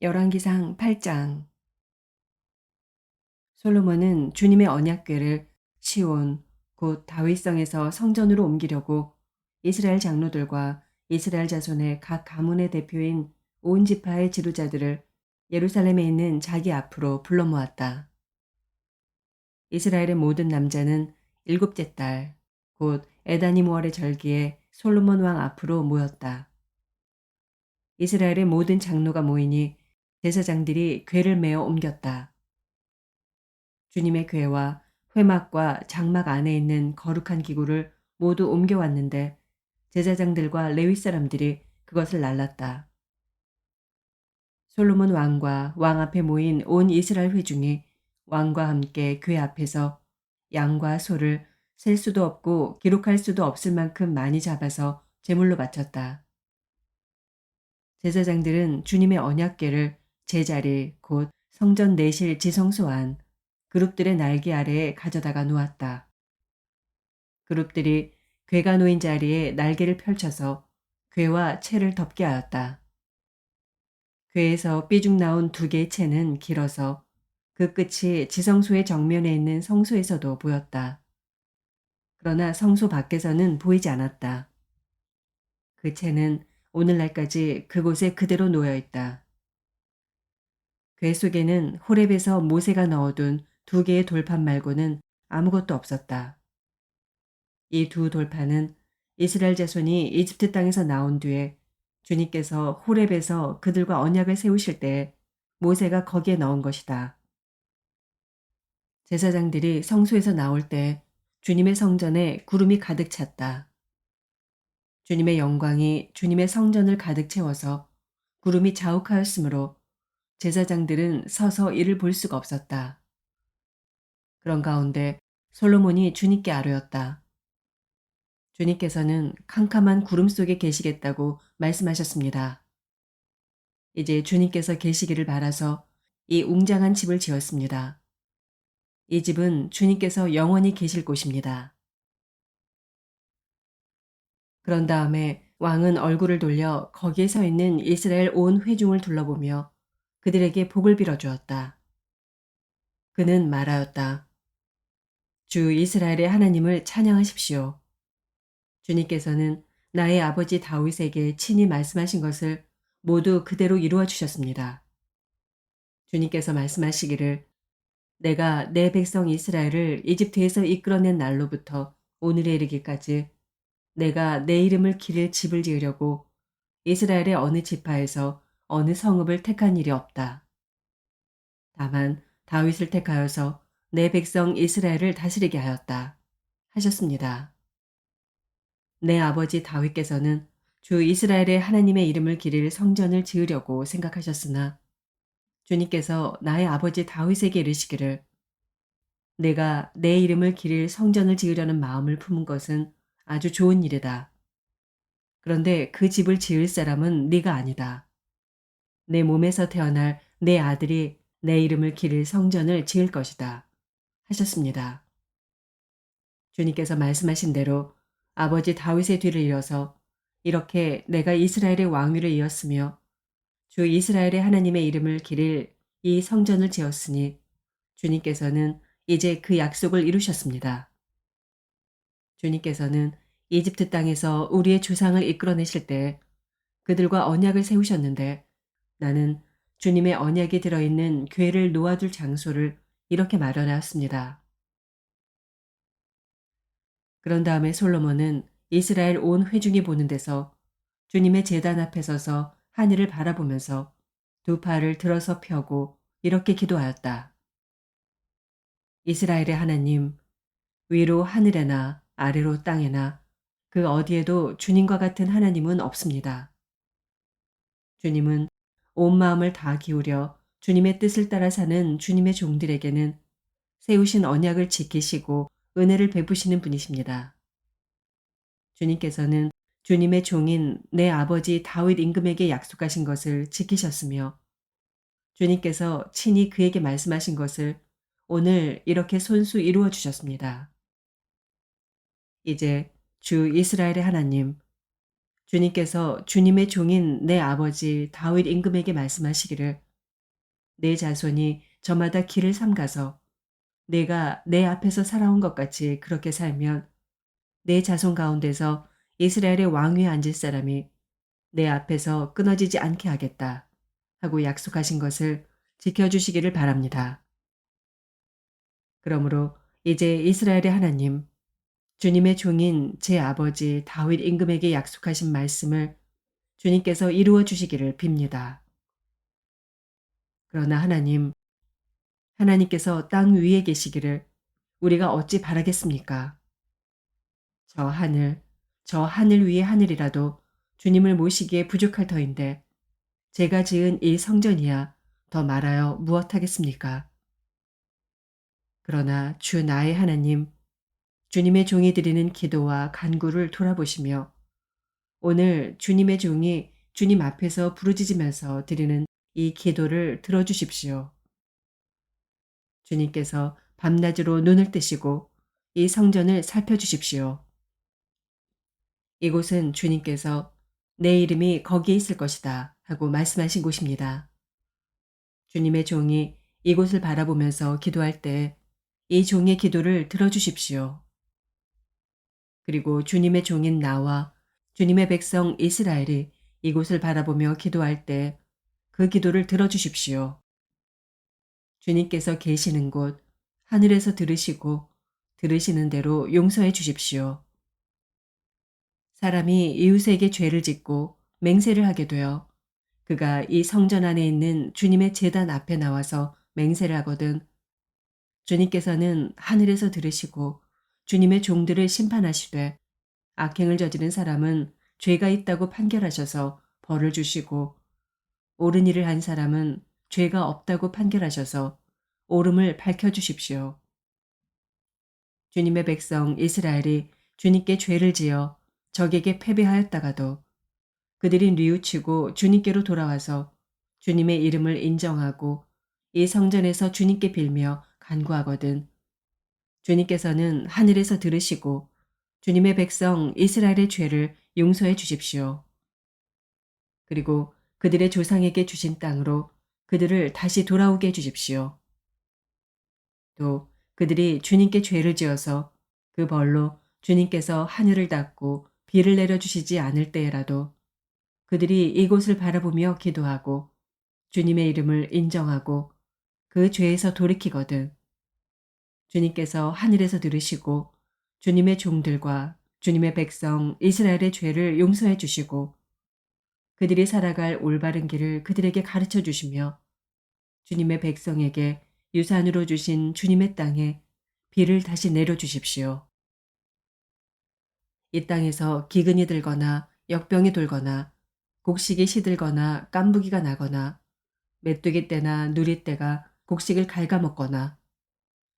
열왕기상 8장. 솔로몬은 주님의 언약궤를 시온 곧 다윗성에서 성전으로 옮기려고 이스라엘 장로들과 이스라엘 자손의 각 가문의 대표인 온 지파의 지도자들을 예루살렘에 있는 자기 앞으로 불러 모았다. 이스라엘의 모든 남자는 일곱째 달 곧 에다니모월의 절기에 솔로몬 왕 앞으로 모였다. 이스라엘의 모든 장로가 모이니 제사장들이 궤를 메어 옮겼다. 주님의 궤와 회막과 장막 안에 있는 거룩한 기구를 모두 옮겨왔는데 제사장들과 레위 사람들이 그것을 날랐다. 솔로몬 왕과 왕 앞에 모인 온 이스라엘 회중이 왕과 함께 궤 앞에서 양과 소를 셀 수도 없고 기록할 수도 없을 만큼 많이 잡아서 제물로 바쳤다. 제사장들은 주님의 언약궤를 제자리 곧 성전 내실 지성소 안 그룹들의 날개 아래에 가져다가 놓았다. 그룹들이 궤가 놓인 자리에 날개를 펼쳐서 궤와 채를 덮게 하였다. 궤에서 삐죽 나온 두 개의 채는 길어서 그 끝이 지성소의 정면에 있는 성소에서도 보였다. 그러나 성소 밖에서는 보이지 않았다. 그 채는 오늘날까지 그곳에 그대로 놓여 있다. 궤 속에는 호렙에서 모세가 넣어둔 두 개의 돌판 말고는 아무것도 없었다. 이 두 돌판은 이스라엘 자손이 이집트 땅에서 나온 뒤에 주님께서 호렙에서 그들과 언약을 세우실 때 모세가 거기에 넣은 것이다. 제사장들이 성소에서 나올 때 주님의 성전에 구름이 가득 찼다. 주님의 영광이 주님의 성전을 가득 채워서 구름이 자욱하였으므로 제사장들은 서서 이를 볼 수가 없었다. 그런 가운데 솔로몬이 주님께 아뢰었다. 주님께서는 캄캄한 구름 속에 계시겠다고 말씀하셨습니다. 이제 주님께서 계시기를 바라서 이 웅장한 집을 지었습니다. 이 집은 주님께서 영원히 계실 곳입니다. 그런 다음에 왕은 얼굴을 돌려 거기에 서 있는 이스라엘 온 회중을 둘러보며 그들에게 복을 빌어주었다. 그는 말하였다. 주 이스라엘의 하나님을 찬양하십시오. 주님께서는 나의 아버지 다윗에게 친히 말씀하신 것을 모두 그대로 이루어 주셨습니다. 주님께서 말씀하시기를 내가 내 백성 이스라엘을 이집트에서 이끌어낸 날로부터 오늘에 이르기까지 내가 내 이름을 기를 집을 지으려고 이스라엘의 어느 지파에서 어느 성읍을 택한 일이 없다. 다만 다윗을 택하여서 내 백성 이스라엘을 다스리게 하였다. 하셨습니다. 내 아버지 다윗께서는 주 이스라엘의 하나님의 이름을 기릴 성전을 지으려고 생각하셨으나 주님께서 나의 아버지 다윗에게 이르시기를 내가 내 이름을 기릴 성전을 지으려는 마음을 품은 것은 아주 좋은 일이다. 그런데 그 집을 지을 사람은 네가 아니다. 내 몸에서 태어날 내 아들이 내 이름을 기릴 성전을 지을 것이다. 하셨습니다. 주님께서 말씀하신 대로 아버지 다윗의 뒤를 이어서 이렇게 내가 이스라엘의 왕위를 이었으며 주 이스라엘의 하나님의 이름을 기릴 이 성전을 지었으니 주님께서는 이제 그 약속을 이루셨습니다. 주님께서는 이집트 땅에서 우리의 조상을 이끌어내실 때 그들과 언약을 세우셨는데 나는 주님의 언약이 들어있는 궤를 놓아둘 장소를 이렇게 마련하였습니다. 그런 다음에 솔로몬은 이스라엘 온 회중이 보는 데서 주님의 제단 앞에 서서 하늘을 바라보면서 두 팔을 들어서 펴고 이렇게 기도하였다. 이스라엘의 하나님, 위로 하늘에나 아래로 땅에나 그 어디에도 주님과 같은 하나님은 없습니다. 주님은 온 마음을 다 기울여 주님의 뜻을 따라 사는 주님의 종들에게는 세우신 언약을 지키시고 은혜를 베푸시는 분이십니다. 주님께서는 주님의 종인 내 아버지 다윗 임금에게 약속하신 것을 지키셨으며 주님께서 친히 그에게 말씀하신 것을 오늘 이렇게 손수 이루어 주셨습니다. 이제 주 이스라엘의 하나님, 주님께서 주님의 종인 내 아버지 다윗 임금에게 말씀하시기를 내 자손이 저마다 길을 삼가서 내가 내 앞에서 살아온 것 같이 그렇게 살면 내 자손 가운데서 이스라엘의 왕위에 앉을 사람이 내 앞에서 끊어지지 않게 하겠다 하고 약속하신 것을 지켜주시기를 바랍니다. 그러므로 이제 이스라엘의 하나님, 주님의 종인 제 아버지 다윗 임금에게 약속하신 말씀을 주님께서 이루어 주시기를 빕니다. 그러나 하나님께서 땅 위에 계시기를 우리가 어찌 바라겠습니까? 저 하늘, 저 하늘 위의 하늘이라도 주님을 모시기에 부족할 터인데 제가 지은 이 성전이야 더 말하여 무엇하겠습니까? 그러나 주 나의 하나님, 주님의 종이 드리는 기도와 간구를 돌아보시며 오늘 주님의 종이 주님 앞에서 부르짖으면서 드리는 이 기도를 들어주십시오. 주님께서 밤낮으로 눈을 뜨시고 이 성전을 살펴주십시오. 이곳은 주님께서 내 이름이 거기에 있을 것이다 하고 말씀하신 곳입니다. 주님의 종이 이곳을 바라보면서 기도할 때 이 종의 기도를 들어주십시오. 그리고 주님의 종인 나와 주님의 백성 이스라엘이 이곳을 바라보며 기도할 때 그 기도를 들어주십시오. 주님께서 계시는 곳 하늘에서 들으시고 들으시는 대로 용서해 주십시오. 사람이 이웃에게 죄를 짓고 맹세를 하게 되어 그가 이 성전 안에 있는 주님의 제단 앞에 나와서 맹세를 하거든 주님께서는 하늘에서 들으시고 주님의 종들을 심판하시되 악행을 저지른 사람은 죄가 있다고 판결하셔서 벌을 주시고 옳은 일을 한 사람은 죄가 없다고 판결하셔서 옳음을 밝혀주십시오. 주님의 백성 이스라엘이 주님께 죄를 지어 적에게 패배하였다가도 그들이 뉘우치고 주님께로 돌아와서 주님의 이름을 인정하고 이 성전에서 주님께 빌며 간구하거든 주님께서는 하늘에서 들으시고 주님의 백성 이스라엘의 죄를 용서해 주십시오. 그리고 그들의 조상에게 주신 땅으로 그들을 다시 돌아오게 해 주십시오. 또 그들이 주님께 죄를 지어서 그 벌로 주님께서 하늘을 닫고 비를 내려주시지 않을 때에라도 그들이 이곳을 바라보며 기도하고 주님의 이름을 인정하고 그 죄에서 돌이키거든 주님께서 하늘에서 들으시고 주님의 종들과 주님의 백성 이스라엘의 죄를 용서해 주시고 그들이 살아갈 올바른 길을 그들에게 가르쳐 주시며 주님의 백성에게 유산으로 주신 주님의 땅에 비를 다시 내려 주십시오. 이 땅에서 기근이 들거나 역병이 돌거나 곡식이 시들거나 깐부기가 나거나 메뚜기 떼나 누리 떼가 곡식을 갉아먹거나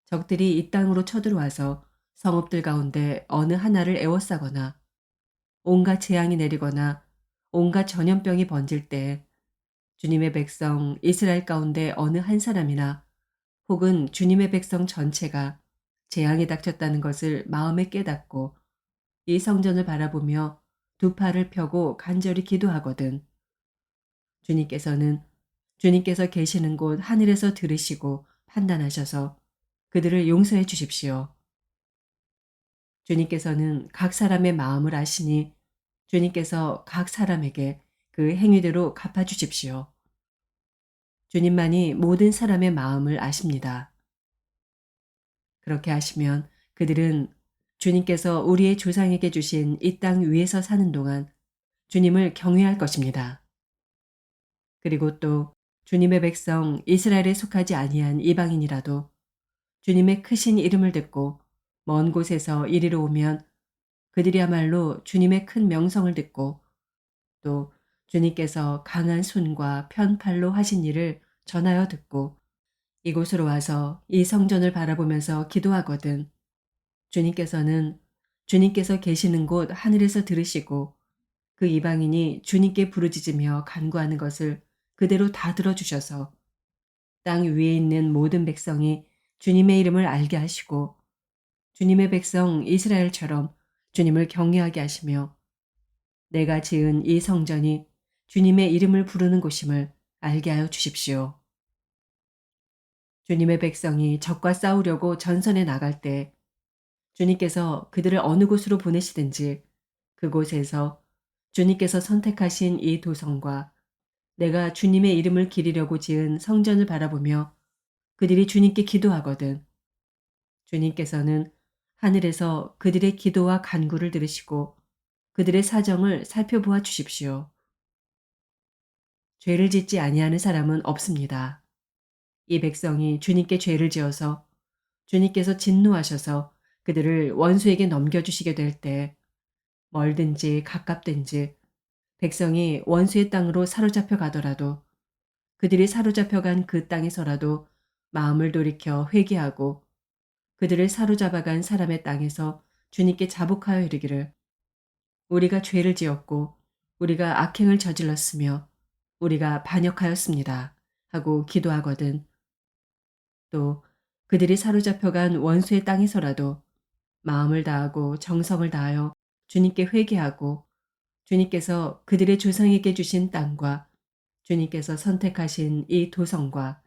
적들이 이 땅으로 쳐들어와서 성읍들 가운데 어느 하나를 에워싸거나 온갖 재앙이 내리거나 온갖 전염병이 번질 때 주님의 백성 이스라엘 가운데 어느 한 사람이나 혹은 주님의 백성 전체가 재앙이 닥쳤다는 것을 마음에 깨닫고 이 성전을 바라보며 두 팔을 펴고 간절히 기도하거든. 주님께서는 주님께서 계시는 곳 하늘에서 들으시고 판단하셔서 그들을 용서해 주십시오. 주님께서는 각 사람의 마음을 아시니 주님께서 각 사람에게 그 행위대로 갚아주십시오. 주님만이 모든 사람의 마음을 아십니다. 그렇게 하시면 그들은 주님께서 우리의 조상에게 주신 이 땅 위에서 사는 동안 주님을 경외할 것입니다. 그리고 또 주님의 백성 이스라엘에 속하지 아니한 이방인이라도 주님의 크신 이름을 듣고 먼 곳에서 이리로 오면 그들이야말로 주님의 큰 명성을 듣고 또 주님께서 강한 손과 편팔로 하신 일을 전하여 듣고 이곳으로 와서 이 성전을 바라보면서 기도하거든 주님께서는 주님께서 계시는 곳 하늘에서 들으시고 그 이방인이 주님께 부르짖으며 간구하는 것을 그대로 다 들어주셔서 땅 위에 있는 모든 백성이 주님의 이름을 알게 하시고 주님의 백성 이스라엘처럼 주님을 경외하게 하시며 내가 지은 이 성전이 주님의 이름을 부르는 곳임을 알게 하여 주십시오. 주님의 백성이 적과 싸우려고 전선에 나갈 때 주님께서 그들을 어느 곳으로 보내시든지 그곳에서 주님께서 선택하신 이 도성과 내가 주님의 이름을 기리려고 지은 성전을 바라보며 그들이 주님께 기도하거든 주님께서는 하늘에서 그들의 기도와 간구를 들으시고 그들의 사정을 살펴보아 주십시오. 죄를 짓지 아니하는 사람은 없습니다. 이 백성이 주님께 죄를 지어서 주님께서 진노하셔서 그들을 원수에게 넘겨주시게 될 때 멀든지 가깝든지 백성이 원수의 땅으로 사로잡혀 가더라도 그들이 사로잡혀 간 그 땅에서라도 마음을 돌이켜 회개하고 그들을 사로잡아간 사람의 땅에서 주님께 자복하여 이르기를 우리가 죄를 지었고 우리가 악행을 저질렀으며 우리가 반역하였습니다 하고 기도하거든 또 그들이 사로잡혀간 원수의 땅에서라도 마음을 다하고 정성을 다하여 주님께 회개하고 주님께서 그들의 조상에게 주신 땅과 주님께서 선택하신 이 도성과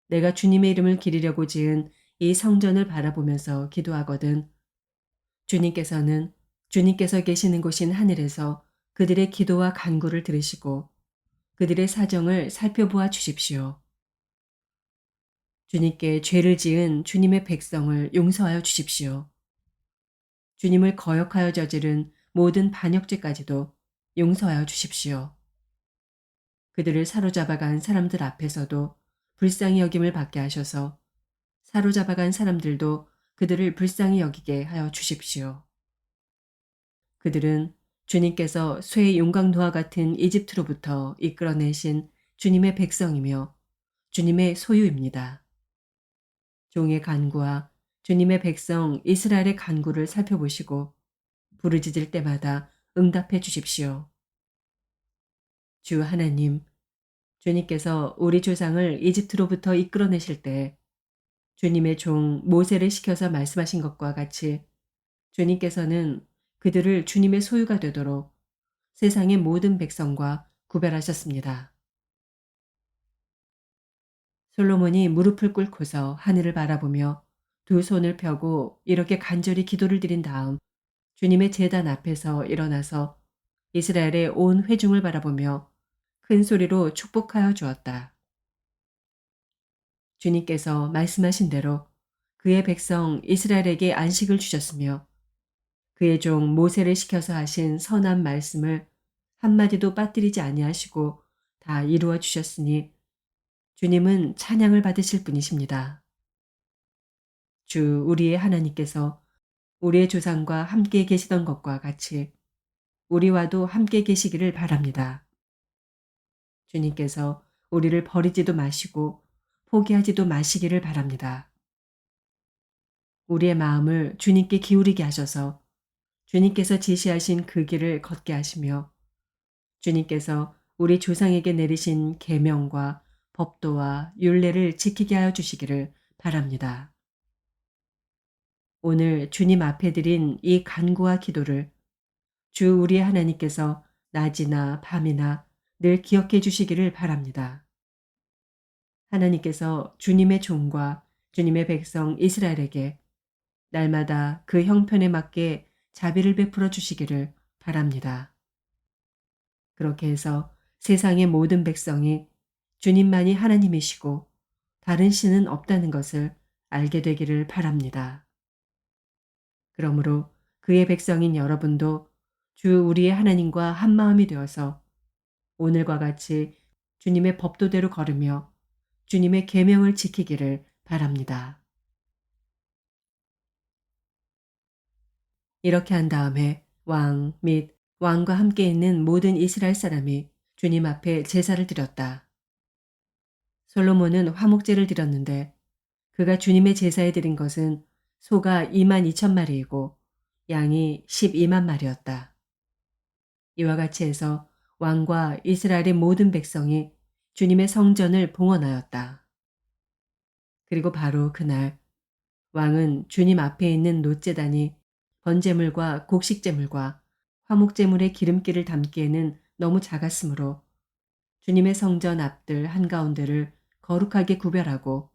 내가 주님의 이름을 기리려고 지은 이 성전을 바라보면서 기도하거든 주님께서는 주님께서 계시는 곳인 하늘에서 그들의 기도와 간구를 들으시고 그들의 사정을 살펴보아 주십시오. 주님께 죄를 지은 주님의 백성을 용서하여 주십시오. 주님을 거역하여 저지른 모든 반역죄까지도 용서하여 주십시오. 그들을 사로잡아간 사람들 앞에서도 불쌍히 여김을 받게 하셔서 사로잡아간 사람들도 그들을 불쌍히 여기게 하여 주십시오. 그들은 주님께서 쇠의 용광도와 같은 이집트로부터 이끌어내신 주님의 백성이며 주님의 소유입니다. 종의 간구와 주님의 백성 이스라엘의 간구를 살펴보시고 부르짖을 때마다 응답해 주십시오. 주 하나님, 주님께서 우리 조상을 이집트로부터 이끌어내실 때 주님의 종 모세를 시켜서 말씀하신 것과 같이 주님께서는 그들을 주님의 소유가 되도록 세상의 모든 백성과 구별하셨습니다. 솔로몬이 무릎을 꿇고서 하늘을 바라보며 두 손을 펴고 이렇게 간절히 기도를 드린 다음 주님의 제단 앞에서 일어나서 이스라엘의 온 회중을 바라보며 큰 소리로 축복하여 주었다. 주님께서 말씀하신 대로 그의 백성 이스라엘에게 안식을 주셨으며 그의 종 모세를 시켜서 하신 선한 말씀을 한마디도 빠뜨리지 아니하시고 다 이루어 주셨으니 주님은 찬양을 받으실 분이십니다. 주 우리의 하나님께서 우리의 조상과 함께 계시던 것과 같이 우리와도 함께 계시기를 바랍니다. 주님께서 우리를 버리지도 마시고 포기하지도 마시기를 바랍니다. 우리의 마음을 주님께 기울이게 하셔서 주님께서 지시하신 그 길을 걷게 하시며 주님께서 우리 조상에게 내리신 계명과 법도와 율례를 지키게 하여 주시기를 바랍니다. 오늘 주님 앞에 드린 이 간구와 기도를 주 우리 하나님께서 낮이나 밤이나 늘 기억해 주시기를 바랍니다. 하나님께서 주님의 종과 주님의 백성 이스라엘에게 날마다 그 형편에 맞게 자비를 베풀어 주시기를 바랍니다. 그렇게 해서 세상의 모든 백성이 주님만이 하나님이시고 다른 신은 없다는 것을 알게 되기를 바랍니다. 그러므로 그의 백성인 여러분도 주 우리의 하나님과 한마음이 되어서 오늘과 같이 주님의 법도대로 걸으며 주님의 계명을 지키기를 바랍니다. 이렇게 한 다음에 왕 및 왕과 함께 있는 모든 이스라엘 사람이 주님 앞에 제사를 드렸다. 솔로몬은 화목제를 드렸는데 그가 주님의 제사에 드린 것은 소가 22,000마리이고 양이 12만 마리였다. 이와 같이 해서 왕과 이스라엘의 모든 백성이 주님의 성전을 봉헌하였다. 그리고 바로 그날 왕은 주님 앞에 있는 놋제단이 번제물과 곡식제물과 화목제물의 기름기를 담기에는 너무 작았으므로 주님의 성전 앞들 한가운데를 거룩하게 구별하고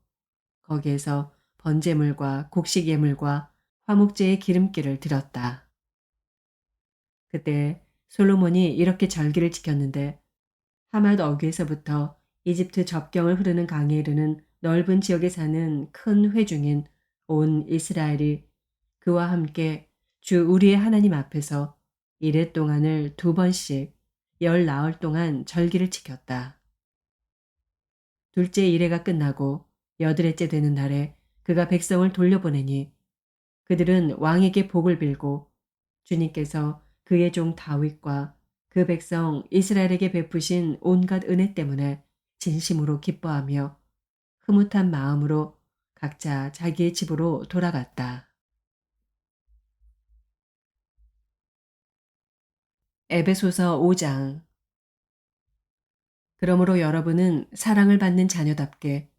거기에서 번제물과 곡식 예물과 화목제의 기름기를 드렸다. 그때 솔로몬이 이렇게 절기를 지켰는데 하맛 어귀에서부터 이집트 접경을 흐르는 강에 이르는 넓은 지역에 사는 큰 회중인 온 이스라엘이 그와 함께 주 우리의 하나님 앞에서 이레 동안을 2번씩 열 나흘 동안 절기를 지켰다. 둘째 이레가 끝나고 여드레째 되는 날에 그가 백성을 돌려보내니 그들은 왕에게 복을 빌고 주님께서 그의 종 다윗과 그 백성 이스라엘에게 베푸신 온갖 은혜 때문에 진심으로 기뻐하며 흐뭇한 마음으로 각자 자기의 집으로 돌아갔다. 에베소서 5장. 그러므로 여러분은 사랑을 받는 자녀답게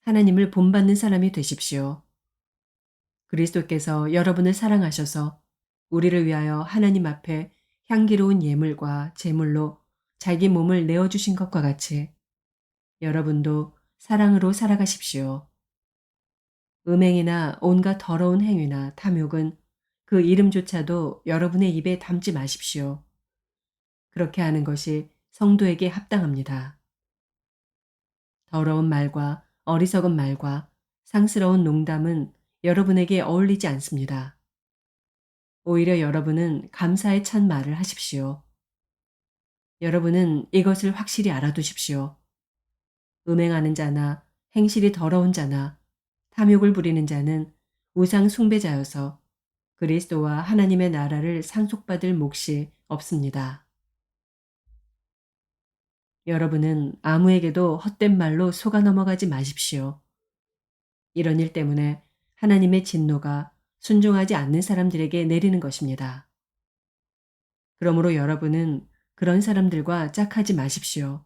하나님을 본받는 사람이 되십시오. 그리스도께서 여러분을 사랑하셔서 우리를 위하여 하나님 앞에 향기로운 예물과 제물로 자기 몸을 내어주신 것과 같이 여러분도 사랑으로 살아가십시오. 음행이나 온갖 더러운 행위나 탐욕은 그 이름조차도 여러분의 입에 담지 마십시오. 그렇게 하는 것이 성도에게 합당합니다. 더러운 말과 어리석은 말과 상스러운 농담은 여러분에게 어울리지 않습니다. 오히려 여러분은 감사의 찬 말을 하십시오. 여러분은 이것을 확실히 알아두십시오. 음행하는 자나 행실이 더러운 자나 탐욕을 부리는 자는 우상 숭배자여서 그리스도와 하나님의 나라를 상속받을 몫이 없습니다. 여러분은 아무에게도 헛된 말로 속아 넘어가지 마십시오. 이런 일 때문에 하나님의 진노가 순종하지 않는 사람들에게 내리는 것입니다. 그러므로 여러분은 그런 사람들과 짝하지 마십시오.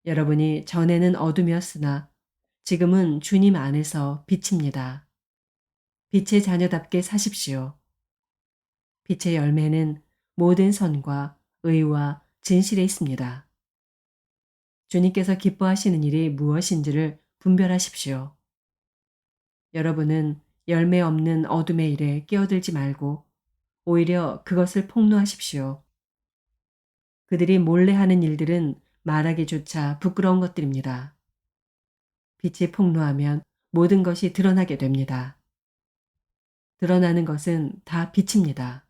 여러분이 전에는 어둠이었으나 지금은 주님 안에서 빛입니다. 빛의 자녀답게 사십시오. 빛의 열매는 모든 선과 의와 진실에 있습니다. 주님께서 기뻐하시는 일이 무엇인지를 분별하십시오. 여러분은 열매 없는 어둠의 일에 끼어들지 말고 오히려 그것을 폭로하십시오. 그들이 몰래 하는 일들은 말하기조차 부끄러운 것들입니다. 빛이 폭로하면 모든 것이 드러나게 됩니다. 드러나는 것은 다 빛입니다.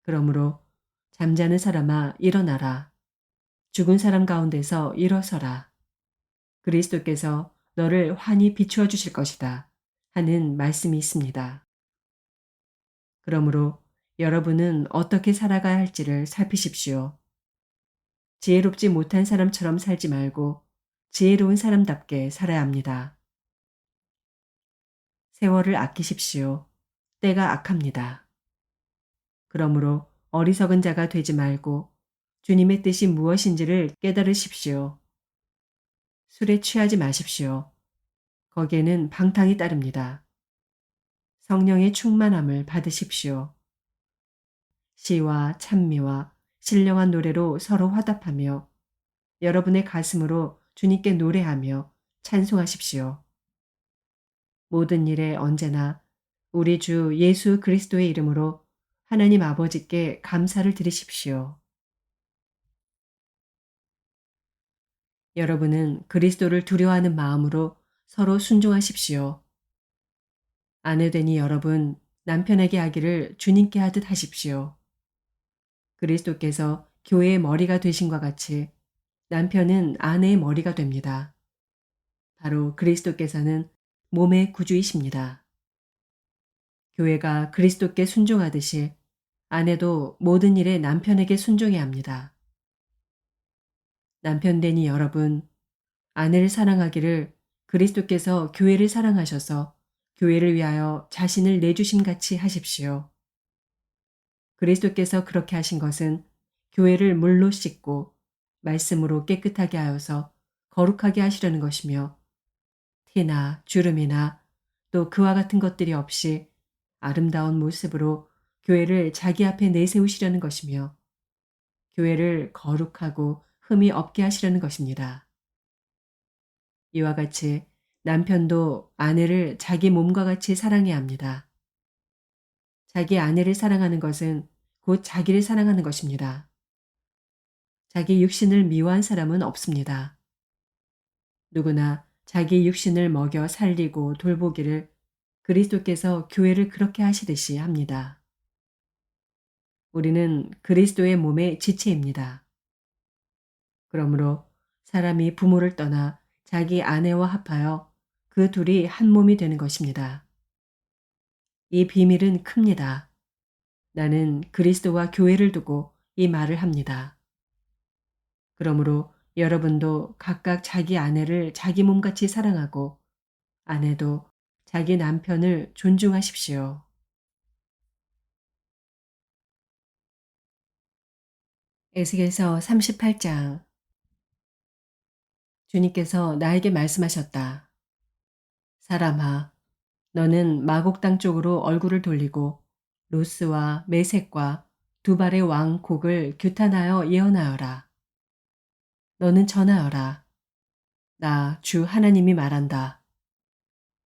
그러므로 잠자는 사람아 일어나라. 죽은 사람 가운데서 일어서라. 그리스도께서 너를 환히 비추어 주실 것이다. 하는 말씀이 있습니다. 그러므로 여러분은 어떻게 살아가야 할지를 살피십시오. 지혜롭지 못한 사람처럼 살지 말고 지혜로운 사람답게 살아야 합니다. 세월을 아끼십시오. 때가 악합니다. 그러므로 어리석은 자가 되지 말고 주님의 뜻이 무엇인지를 깨달으십시오. 술에 취하지 마십시오. 거기에는 방탕이 따릅니다. 성령의 충만함을 받으십시오. 시와 찬미와 신령한 노래로 서로 화답하며 여러분의 가슴으로 주님께 노래하며 찬송하십시오. 모든 일에 언제나 우리 주 예수 그리스도의 이름으로 하나님 아버지께 감사를 드리십시오. 여러분은 그리스도를 두려워하는 마음으로 서로 순종하십시오. 아내되니 여러분 남편에게 하기를 주님께 하듯 하십시오. 그리스도께서 교회의 머리가 되신과 같이 남편은 아내의 머리가 됩니다. 바로 그리스도께서는 몸의 구주이십니다. 교회가 그리스도께 순종하듯이 아내도 모든 일에 남편에게 순종해야 합니다. 남편 되니 여러분, 아내를 사랑하기를 그리스도께서 교회를 사랑하셔서 교회를 위하여 자신을 내주심 같이 하십시오. 그리스도께서 그렇게 하신 것은 교회를 물로 씻고 말씀으로 깨끗하게 하여서 거룩하게 하시려는 것이며 티나 주름이나 또 그와 같은 것들이 없이 아름다운 모습으로 교회를 자기 앞에 내세우시려는 것이며 교회를 거룩하고 흠이 없게 하시려는 것입니다. 이와 같이 남편도 아내를 자기 몸과 같이 사랑해야 합니다. 자기 아내를 사랑하는 것은 곧 자기를 사랑하는 것입니다. 자기 육신을 미워한 사람은 없습니다. 누구나 자기 육신을 먹여 살리고 돌보기를 그리스도께서 교회를 그렇게 하시듯이 합니다. 우리는 그리스도의 몸의 지체입니다. 그러므로 사람이 부모를 떠나 자기 아내와 합하여 그 둘이 한 몸이 되는 것입니다. 이 비밀은 큽니다. 나는 그리스도와 교회를 두고 이 말을 합니다. 그러므로 여러분도 각각 자기 아내를 자기 몸같이 사랑하고 아내도 자기 남편을 존중하십시오. 에스겔서 38장. 주님께서 나에게 말씀하셨다. 사람아, 너는 마곡 땅 쪽으로 얼굴을 돌리고 로스와 메색과 두발의 왕 곡을 규탄하여 예언하여라. 너는 전하여라. 나 주 하나님이 말한다.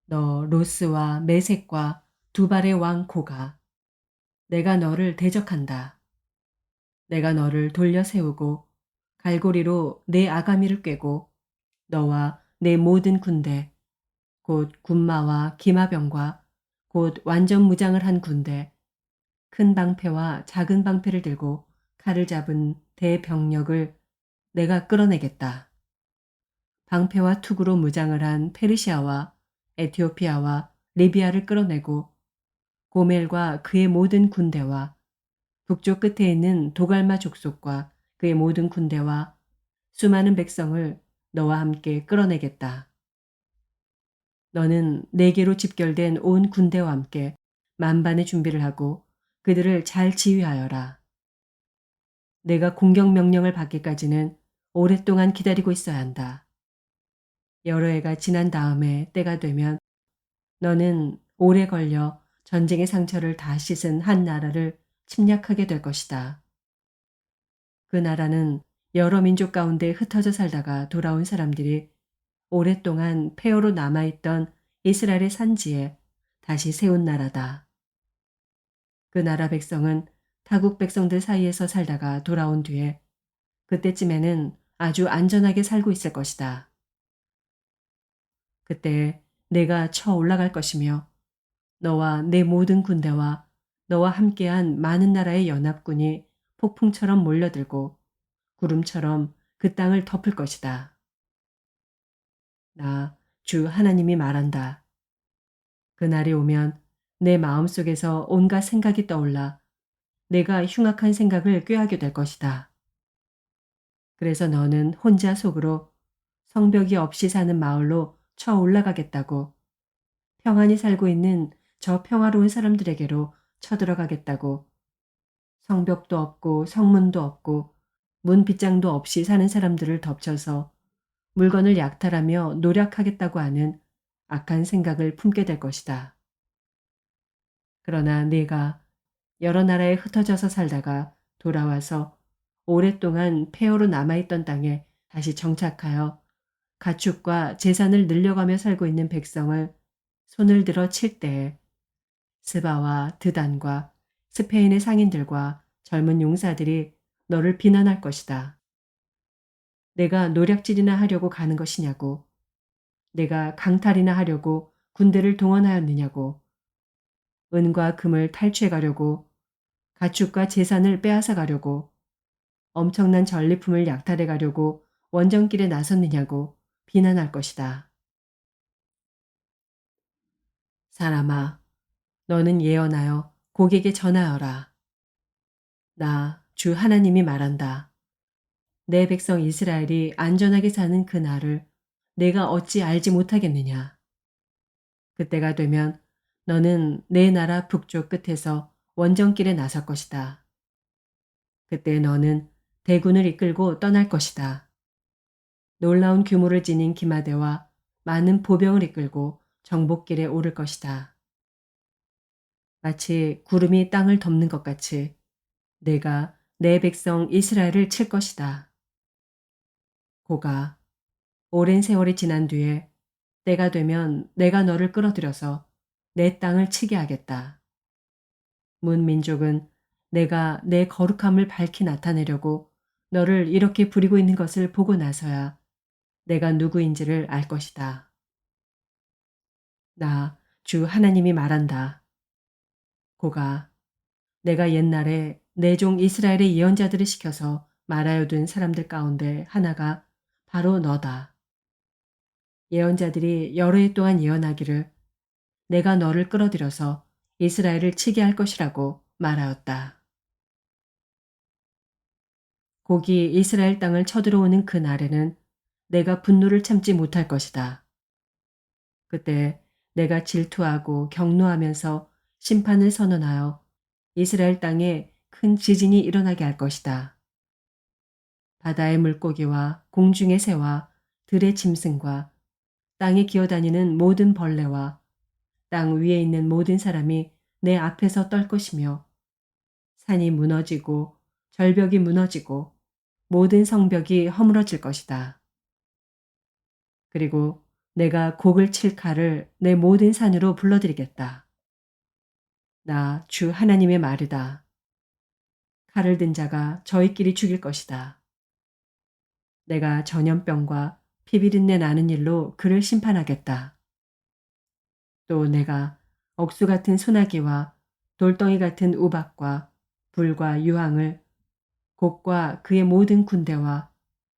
너 로스와 메색과 두발의 왕 고가 내가 너를 대적한다. 내가 너를 돌려 세우고 갈고리로 내 아가미를 꿰고 너와 내 모든 군대 곧 군마와 기마병과 곧 완전 무장을 한 군대 큰 방패와 작은 방패를 들고 칼을 잡은 대병력을 내가 끌어내겠다. 방패와 투구로 무장을 한 페르시아와 에티오피아와 리비아를 끌어내고 고멜과 그의 모든 군대와 북쪽 끝에 있는 도갈마 족속과 그의 모든 군대와 수많은 백성을 너와 함께 끌어내겠다. 너는 네개로 집결된 온 군대와 함께 만반의 준비를 하고 그들을 잘 지휘하여라. 내가 공격 명령을 받기까지는 오랫동안 기다리고 있어야 한다. 여러 해가 지난 다음에 때가 되면 너는 오래 걸려 전쟁의 상처를 다 씻은 한 나라를 침략하게 될 것이다. 그 나라는 여러 민족 가운데 흩어져 살다가 돌아온 사람들이 오랫동안 폐허로 남아있던 이스라엘의 산지에 다시 세운 나라다. 그 나라 백성은 타국 백성들 사이에서 살다가 돌아온 뒤에 그때쯤에는 아주 안전하게 살고 있을 것이다. 그때 내가 쳐 올라갈 것이며 너와 내 모든 군대와 너와 함께한 많은 나라의 연합군이 폭풍처럼 몰려들고 구름처럼 그 땅을 덮을 것이다. 나 주 하나님이 말한다. 그날이 오면 내 마음속에서 온갖 생각이 떠올라 내가 흉악한 생각을 꾀하게 될 것이다. 그래서 너는 혼자 속으로 성벽이 없이 사는 마을로 쳐 올라가겠다고 평안히 살고 있는 저 평화로운 사람들에게로 쳐들어가겠다고 성벽도 없고 성문도 없고 문 빗장도 없이 사는 사람들을 덮쳐서 물건을 약탈하며 노력하겠다고 하는 악한 생각을 품게 될 것이다. 그러나 네가 여러 나라에 흩어져서 살다가 돌아와서 오랫동안 폐허로 남아있던 땅에 다시 정착하여 가축과 재산을 늘려가며 살고 있는 백성을 손을 들어 칠 때에 스바와 드단과 스페인의 상인들과 젊은 용사들이 너를 비난할 것이다. 내가 노략질이나 하려고 가는 것이냐고. 내가 강탈이나 하려고 군대를 동원하였느냐고. 은과 금을 탈취해 가려고 가축과 재산을 빼앗아 가려고 엄청난 전리품을 약탈해 가려고 원정길에 나섰느냐고 비난할 것이다. 사람아, 너는 예언하여 고객에게 전하여라. 나 주 하나님이 말한다. 내 백성 이스라엘이 안전하게 사는 그 날을 내가 어찌 알지 못하겠느냐. 그때가 되면 너는 내 나라 북쪽 끝에서 원정길에 나설 것이다. 그때 너는 대군을 이끌고 떠날 것이다. 놀라운 규모를 지닌 기마대와 많은 보병을 이끌고 정복길에 오를 것이다. 마치 구름이 땅을 덮는 것 같이 내가 내 백성 이스라엘을 칠 것이다. 고가 오랜 세월이 지난 뒤에 때가 되면 내가 너를 끌어들여서 내 땅을 치게 하겠다. 문민족은 내가 내 거룩함을 밝히 나타내려고 너를 이렇게 부리고 있는 것을 보고 나서야 내가 누구인지를 알 것이다. 나 주 하나님이 말한다. 고가 내가 옛날에 내 종 이스라엘의 예언자들을 시켜서 말하여 둔 사람들 가운데 하나가 바로 너다. 예언자들이 여러 해 동안 예언하기를 내가 너를 끌어들여서 이스라엘을 치게 할 것이라고 말하였다. 곡이 이스라엘 땅을 쳐들어오는 그 날에는 내가 분노를 참지 못할 것이다. 그때 내가 질투하고 경노하면서 심판을 선언하여 이스라엘 땅에 큰 지진이 일어나게 할 것이다. 바다의 물고기와 공중의 새와 들의 짐승과 땅에 기어다니는 모든 벌레와 땅 위에 있는 모든 사람이 내 앞에서 떨 것이며 산이 무너지고 절벽이 무너지고 모든 성벽이 허물어질 것이다. 그리고 내가 곡을 칠 칼을 내 모든 산으로 불러들이겠다. 나 주 하나님의 말이다. 칼을 든 자가 저희끼리 죽일 것이다. 내가 전염병과 피비린내 나는 일로 그를 심판하겠다. 또 내가 억수 같은 소나기와 돌덩이 같은 우박과 불과 유황을 곡과 그의 모든 군대와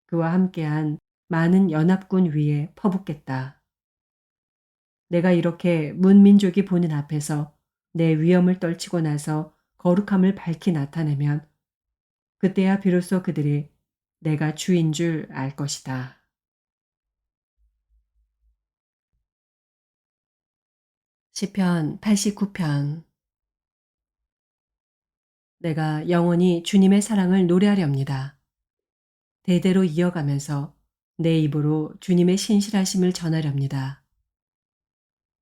그와 함께한 많은 연합군 위에 퍼붓겠다. 내가 이렇게 문민족이 보는 앞에서 내 위엄을 떨치고 나서 거룩함을 밝히 나타내면 그때야 비로소 그들이 내가 주인 줄 알 것이다. 시편 89편. 내가 영원히 주님의 사랑을 노래하렵니다. 대대로 이어가면서 내 입으로 주님의 신실하심을 전하렵니다.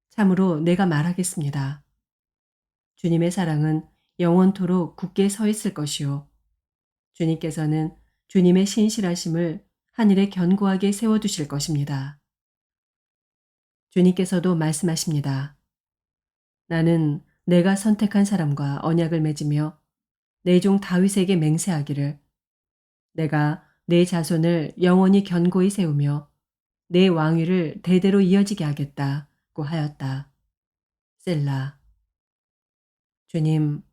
참으로 내가 말하겠습니다. 주님의 사랑은 영원토록 굳게 서 있을 것이요. 주님께서는 주님의 신실하심을 하늘에 견고하게 세워두실 것입니다. 주님께서도 말씀하십니다. 나는 내가 선택한 사람과 언약을 맺으며 내 종 다윗에게 맹세하기를 내가 내 자손을 영원히 견고히 세우며 내 왕위를 대대로 이어지게 하겠다고 하였다. 셀라. 주님,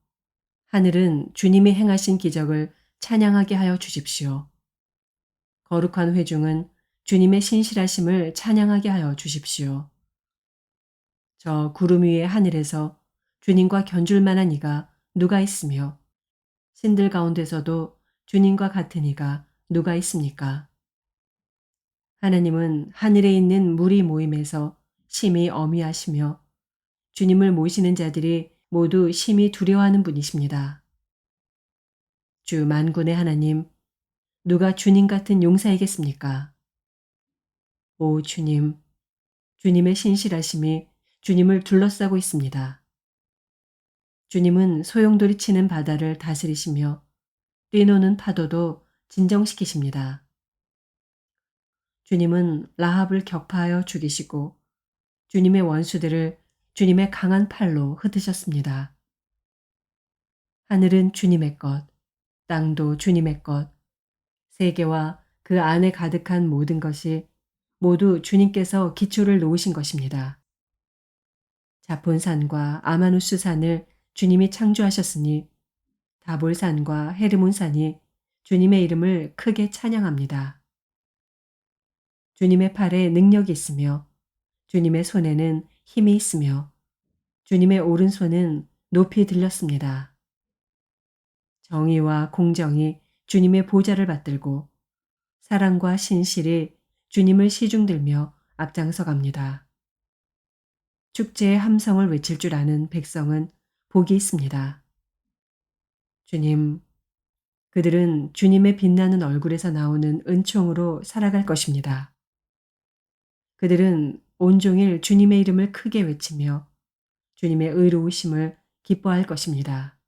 하늘은 주님이 행하신 기적을 찬양하게 하여 주십시오. 거룩한 회중은 주님의 신실하심을 찬양하게 하여 주십시오. 저 구름 위의 하늘에서 주님과 견줄 만한 이가 누가 있으며 신들 가운데서도 주님과 같은 이가 누가 있습니까? 하나님은 하늘에 있는 무리 모임에서 심히 어미하시며 주님을 모시는 자들이 모두 심히 두려워하는 분이십니다. 주 만군의 하나님, 누가 주님 같은 용사이겠습니까? 오 주님, 주님의 신실하심이 주님을 둘러싸고 있습니다. 주님은 소용돌이 치는 바다를 다스리시며 뛰노는 파도도 진정시키십니다. 주님은 라합을 격파하여 죽이시고 주님의 원수들을 주님의 강한 팔로 흩으셨습니다. 하늘은 주님의 것, 땅도 주님의 것, 세계와 그 안에 가득한 모든 것이 모두 주님께서 기초를 놓으신 것입니다. 자폰산과 아마누스산을 주님이 창조하셨으니 다볼산과 헤르몬산이 주님의 이름을 크게 찬양합니다. 주님의 팔에 능력이 있으며 주님의 손에는 힘이 있으며 주님의 오른손은 높이 들렸습니다. 정의와 공정이 주님의 보좌를 받들고 사랑과 신실이 주님을 시중들며 앞장서 갑니다. 축제의 함성을 외칠 줄 아는 백성은 복이 있습니다. 주님, 그들은 주님의 빛나는 얼굴에서 나오는 은총으로 살아갈 것입니다. 그들은 온종일 주님의 이름을 크게 외치며 주님의 의로우심을 기뻐할 것입니다.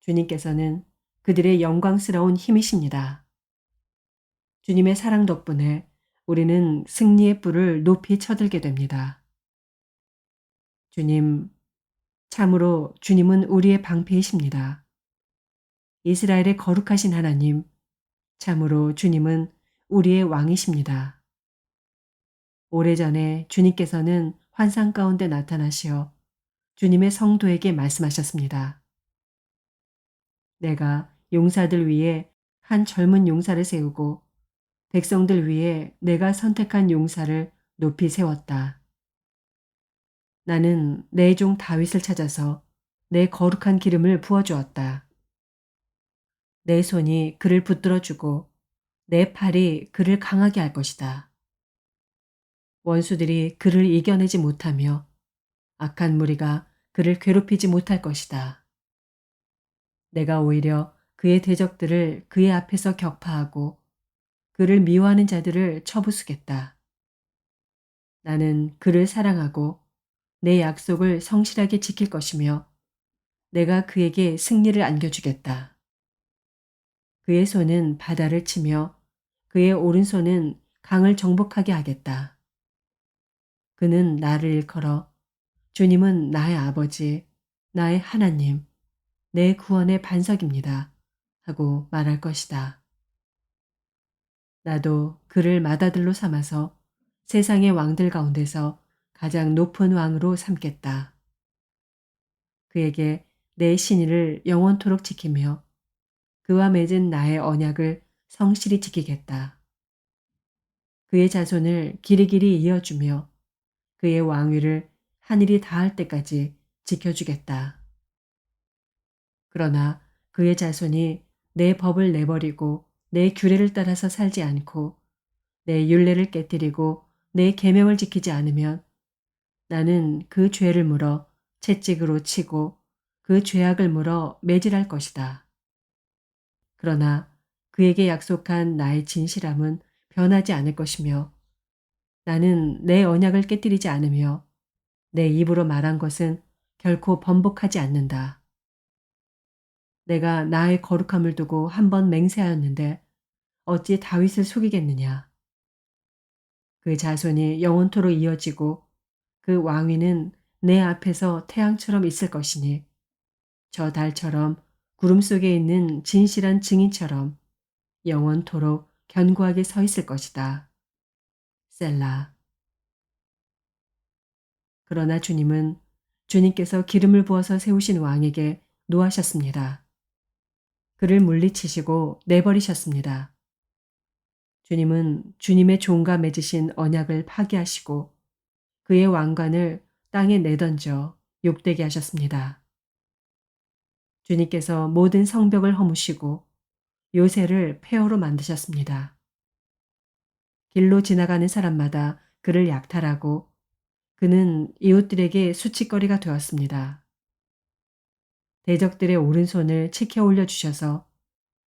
주님께서는 그들의 영광스러운 힘이십니다. 주님의 사랑 덕분에 우리는 승리의 뿔을 높이 쳐들게 됩니다. 주님, 참으로 주님은 우리의 방패이십니다. 이스라엘의 거룩하신 하나님, 참으로 주님은 우리의 왕이십니다. 오래전에 주님께서는 환상 가운데 나타나시어 주님의 성도에게 말씀하셨습니다. 내가 용사들 위에 한 젊은 용사를 세우고 백성들 위에 내가 선택한 용사를 높이 세웠다. 나는 내 종 다윗을 찾아서 내 거룩한 기름을 부어주었다. 내 손이 그를 붙들어주고 내 팔이 그를 강하게 할 것이다. 원수들이 그를 이겨내지 못하며 악한 무리가 그를 괴롭히지 못할 것이다. 내가 오히려 그의 대적들을 그의 앞에서 격파하고 그를 미워하는 자들을 쳐부수겠다. 나는 그를 사랑하고 내 약속을 성실하게 지킬 것이며 내가 그에게 승리를 안겨주겠다. 그의 손은 바다를 치며 그의 오른손은 강을 정복하게 하겠다. 그는 나를 일컬어 주님은 나의 아버지, 나의 하나님, 내 구원의 반석입니다. 하고 말할 것이다. 나도 그를 맏아들로 삼아서 세상의 왕들 가운데서 가장 높은 왕으로 삼겠다. 그에게 내 신의를 영원토록 지키며 그와 맺은 나의 언약을 성실히 지키겠다. 그의 자손을 길이길이 이어주며 그의 왕위를 하늘이 닿을 때까지 지켜주겠다. 그러나 그의 자손이 내 법을 내버리고 내 규례를 따라서 살지 않고 내 율례를 깨뜨리고 내 계명을 지키지 않으면 나는 그 죄를 물어 채찍으로 치고 그 죄악을 물어 매질할 것이다. 그러나 그에게 약속한 나의 진실함은 변하지 않을 것이며 나는 내 언약을 깨뜨리지 않으며 내 입으로 말한 것은 결코 번복하지 않는다. 내가 나의 거룩함을 두고 한 번 맹세하였는데 어찌 다윗을 속이겠느냐. 그 자손이 영원토록 이어지고 그 왕위는 내 앞에서 태양처럼 있을 것이니 저 달처럼 구름 속에 있는 진실한 증인처럼 영원토록 견고하게 서 있을 것이다. 셀라. 그러나 주님은 주님께서 기름을 부어서 세우신 왕에게 노하셨습니다. 그를 물리치시고 내버리셨습니다. 주님은 주님의 종과 맺으신 언약을 파기하시고 그의 왕관을 땅에 내던져 욕되게 하셨습니다. 주님께서 모든 성벽을 허무시고 요새를 폐허로 만드셨습니다. 길로 지나가는 사람마다 그를 약탈하고 그는 이웃들에게 수치거리가 되었습니다. 대적들의 오른손을 치켜 올려주셔서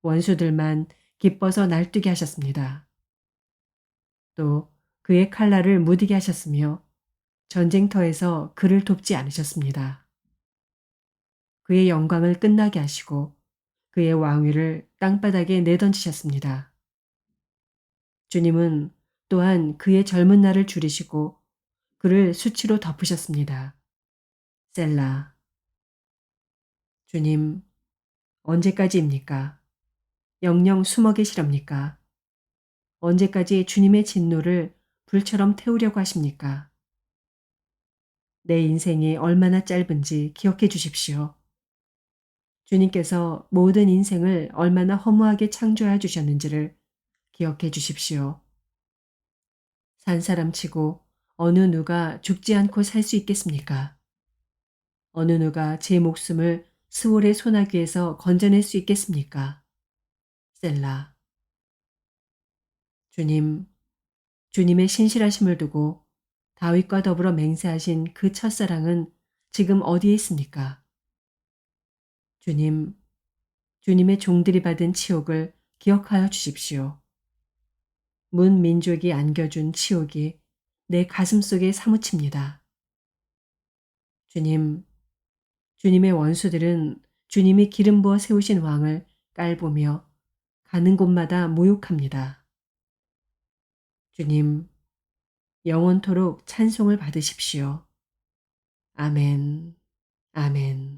원수들만 기뻐서 날뛰게 하셨습니다. 또 그의 칼날을 무디게 하셨으며 전쟁터에서 그를 돕지 않으셨습니다. 그의 영광을 끝나게 하시고 그의 왕위를 땅바닥에 내던지셨습니다. 주님은 또한 그의 젊은 날을 줄이시고 그를 수치로 덮으셨습니다. 셀라. 주님, 언제까지입니까? 영영 숨어 계시렵니까? 언제까지 주님의 진노를 불처럼 태우려고 하십니까? 내 인생이 얼마나 짧은지 기억해 주십시오. 주님께서 모든 인생을 얼마나 허무하게 창조해 주셨는지를 기억해 주십시오. 산 사람치고 어느 누가 죽지 않고 살 수 있겠습니까? 어느 누가 제 목숨을 스올의 소나기에서 건져낼 수 있겠습니까? 셀라. 주님, 주님의 신실하심을 두고 다윗과 더불어 맹세하신 그 첫사랑은 지금 어디에 있습니까? 주님, 주님의 종들이 받은 치욕을 기억하여 주십시오. 문 민족이 안겨준 치욕이 내 가슴 속에 사무칩니다. 주님, 주님의 원수들은 주님이 기름 부어 세우신 왕을 깔보며 가는 곳마다 모욕합니다. 주님, 영원토록 찬송을 받으십시오. 아멘. 아멘.